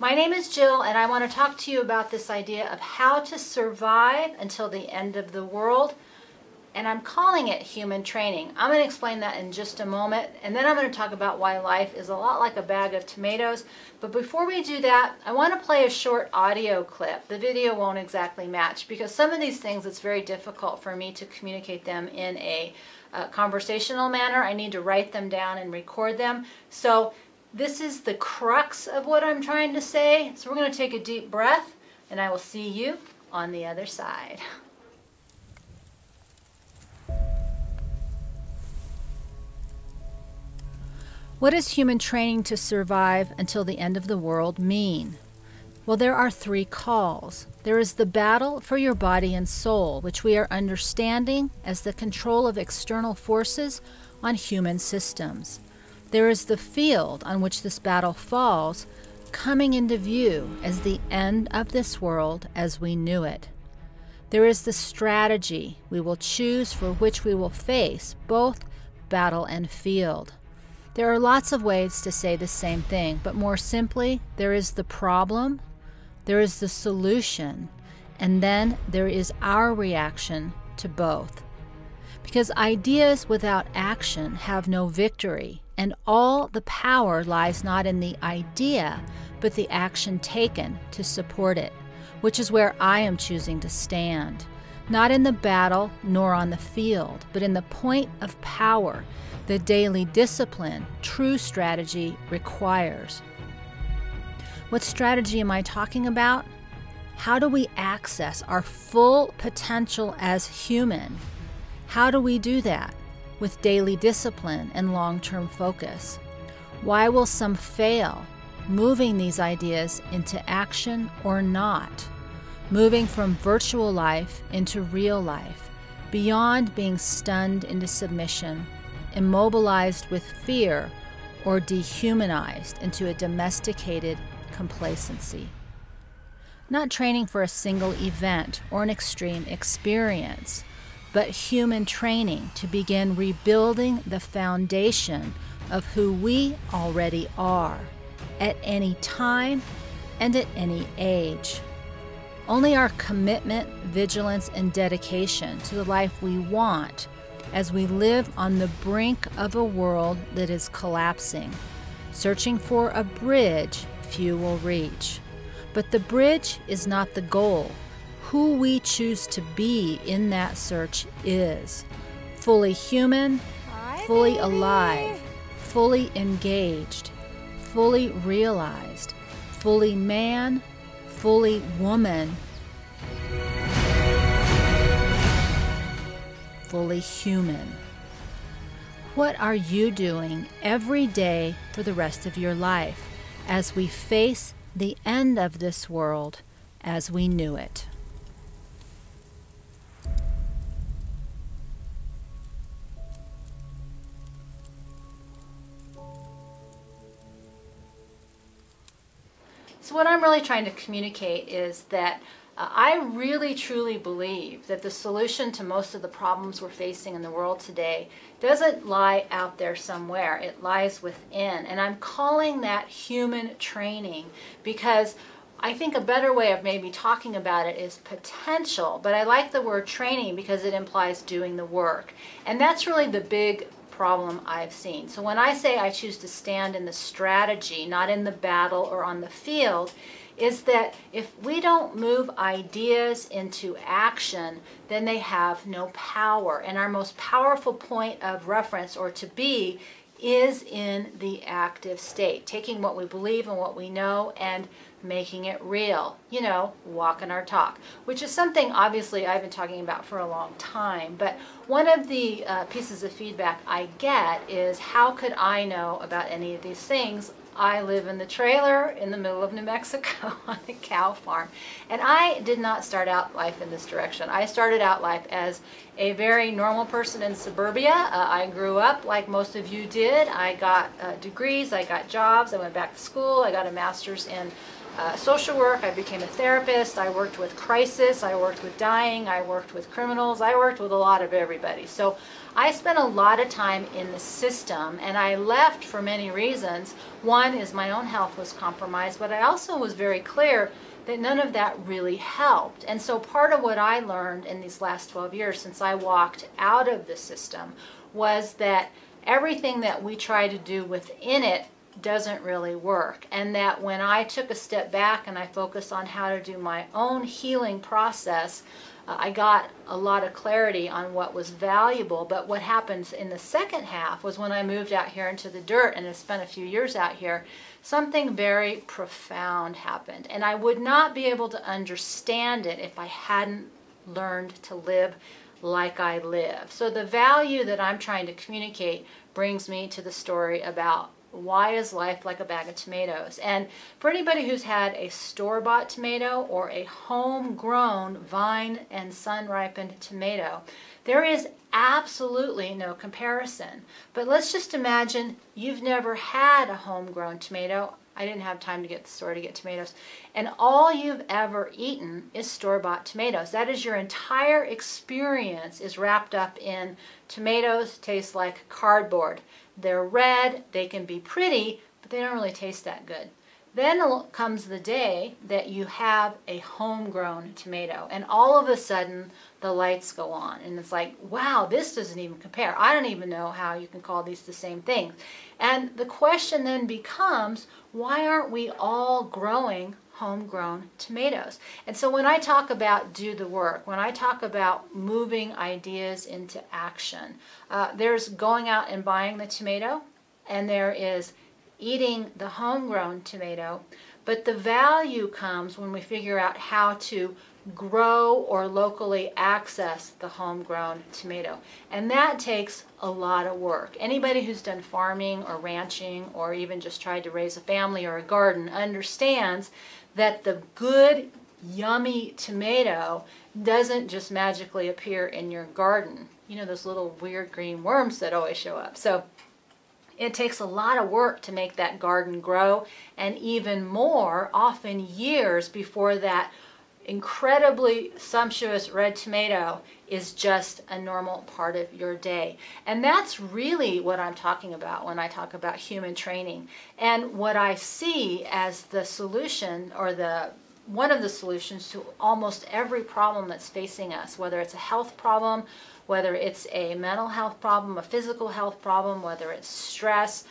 My name is Jill, and I want to talk to you about this idea of how to survive until the end of the world, and I'm calling it human training. I'm going to explain that in just a moment, and then I'm going to talk about why life is a lot like a bag of tomatoes. But before we do that, I want to play a short audio clip. The video won't exactly match because some of these things, it's very difficult for me to communicate them in a conversational manner. I need to write them down and record them. So this is the crux of what I'm trying to say. So we're going to take a deep breath, and I will see you on the other side. What does human training to survive until the end of the world mean? Well, there are three calls. There is the battle for your body and soul, which we are understanding as the control of external forces on human systems. There is the field on which this battle falls, coming into view as the end of this world as we knew it. There is the strategy we will choose for which we will face both battle and field. There are lots of ways to say the same thing, but more simply, there is the problem, there is the solution, and then there is our reaction to both. Because ideas without action have no victory, and all the power lies not in the idea, but the action taken to support it, which is where I am choosing to stand. Not in the battle nor on the field, but in the point of power, the daily discipline true strategy requires. What strategy am I talking about? How do we access our full potential as human? How do we do that? With daily discipline and long-term focus. Why will some fail, moving these ideas into action or not? Moving from virtual life into real life, beyond being stunned into submission, immobilized with fear, or dehumanized into a domesticated complacency. Not training for a single event or an extreme experience, but human training to begin rebuilding the foundation of who we already are, at any time and at any age. Only our commitment, vigilance, and dedication to the life we want as we live on the brink of a world that is collapsing, searching for a bridge few will reach. But the bridge is not the goal. Who we choose to be in that search is fully human, fully alive, fully engaged, fully realized, fully man, fully woman, fully human. What are you doing every day for the rest of your life as we face the end of this world as we knew it? So what I'm really trying to communicate is that I really truly believe that the solution to most of the problems we're facing in the world today doesn't lie out there somewhere. It lies within. And I'm calling that human training because I think a better way of maybe talking about it is potential, but I like the word training because it implies doing the work. And that's really the big problem I've seen. So when I say I choose to stand in the strategy, not in the battle or on the field, is that if we don't move ideas into action, then they have no power. And our most powerful point of reference or to be is in the active state, taking what we believe and what we know and making it real, you know, walking our talk, which is something obviously I've been talking about for a long time. But one of the pieces of feedback I get is, how could I know about any of these things? I live in the trailer in the middle of New Mexico on a cow farm. And I did not start out life in this direction. I started out life as a very normal person in suburbia. I grew up like most of you did. I got degrees, I got jobs, I went back to school, I got a master's in social work, I became a therapist, I worked with crisis, I worked with dying, I worked with criminals, I worked with a lot of everybody. So I spent a lot of time in the system, and I left for many reasons. One is my own health was compromised, but I also was very clear that none of that really helped. And so part of what I learned in these last 12 years since I walked out of the system was that everything that we try to do within it doesn't really work, and that when I took a step back and I focused on how to do my own healing process, I got a lot of clarity on what was valuable. But what happens in the second half was when I moved out here into the dirt and have spent a few years out here, something very profound happened, and I would not be able to understand it if I hadn't learned to live like I live. So the value that I'm trying to communicate brings me to the story about why is life like a bag of tomatoes. And for anybody who's had a store-bought tomato or a homegrown vine and sun-ripened tomato, there is absolutely no comparison. But let's just imagine you've never had a homegrown tomato. I didn't have time to get to the store to get tomatoes. And all you've ever eaten is store-bought tomatoes. That is, your entire experience is wrapped up in tomatoes taste like cardboard. They're red, they can be pretty, but they don't really taste that good. Then comes the day that you have a homegrown tomato, and all of a sudden the lights go on, and it's like, wow, this doesn't even compare. I don't even know how you can call these the same thing. And the question then becomes, why aren't we all growing homegrown tomatoes? And so when I talk about do the work, when I talk about moving ideas into action, there's going out and buying the tomato, and there is eating the homegrown tomato, but the value comes when we figure out how to grow or locally access the homegrown tomato. And that takes a lot of work. Anybody who's done farming or ranching or even just tried to raise a family or a garden understands that the good, yummy tomato doesn't just magically appear in your garden. You know, those little weird green worms that always show up. So it takes a lot of work to make that garden grow, and even more, often years before that incredibly sumptuous red tomato is just a normal part of your day. And that's really what I'm talking about when I talk about human training. And what I see as the solution, or one of the solutions to almost every problem that's facing us, whether it's a health problem, whether it's a mental health problem, a physical health problem, whether it's stress,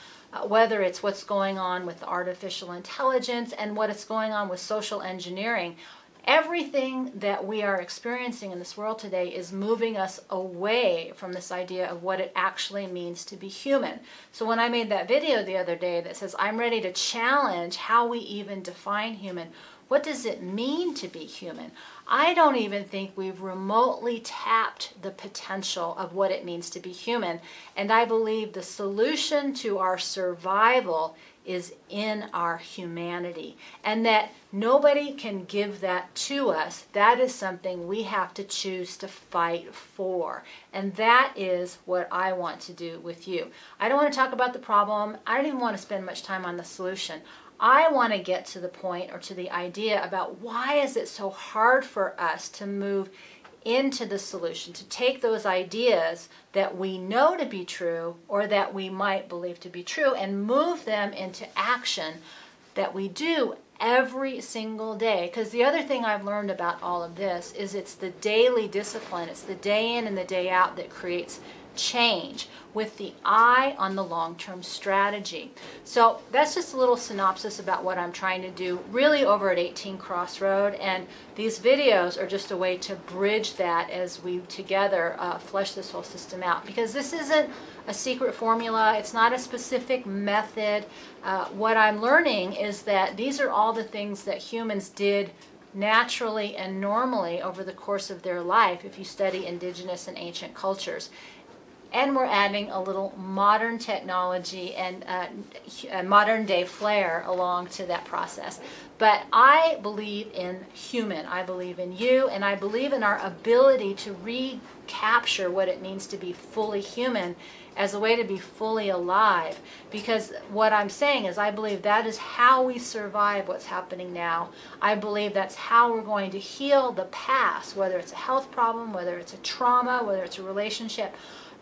whether it's what's going on with artificial intelligence and what's going on with social engineering. Everything that we are experiencing in this world today is moving us away from this idea of what it actually means to be human. So when I made that video the other day that says, I'm ready to challenge how we even define human, what does it mean to be human? I don't even think we've remotely tapped the potential of what it means to be human. And I believe the solution to our survival is in our humanity, and that nobody can give that to us. That is something we have to choose to fight for, and that is what I want to do with you. I don't want to talk about the problem. I don't even want to spend much time on the solution. I want to get to the point, or to the idea about why is it so hard for us to move into the solution, to take those ideas that we know to be true or that we might believe to be true and move them into action that we do every single day. Because the other thing I've learned about all of this is it's the daily discipline, it's the day in and the day out that creates change, with the eye on the long-term strategy. So that's just a little synopsis about what I'm trying to do really over at 18 Crossroad, and these videos are just a way to bridge that as we together flesh this whole system out, because this isn't a secret formula, it's not a specific method. What I'm learning is that these are all the things that humans did naturally and normally over the course of their life if you study indigenous and ancient cultures. and we're adding a little modern technology and a modern day flair along to that process. But I believe in human. I believe in you, and I believe in our ability to recapture what it means to be fully human as a way to be fully alive. Because what I'm saying is I believe that is how we survive what's happening now. I believe that's how we're going to heal the past, whether it's a health problem, whether it's a trauma, whether it's a relationship.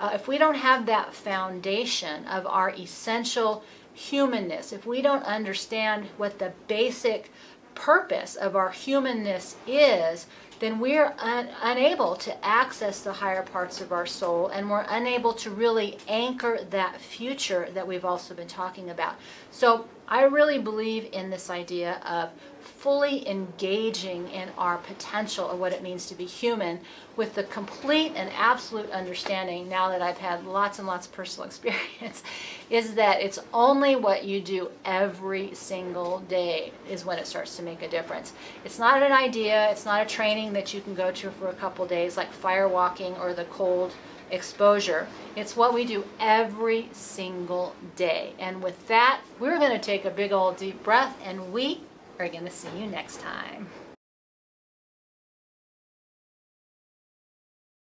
If we don't have that foundation of our essential humanness, if we don't understand what the basic purpose of our humanness is, then we're unable to access the higher parts of our soul, and we're unable to really anchor that future that we've also been talking about. So I really believe in this idea of fully engaging in our potential of what it means to be human, with the complete and absolute understanding, now that I've had lots and lots of personal experience, is that it's only what you do every single day is when it starts to make a difference. It's not an idea, it's not a training that you can go to for a couple days like fire walking or the cold exposure. It's what we do every single day. And with that, we're going to take a big old deep breath, and we are going to see you next time.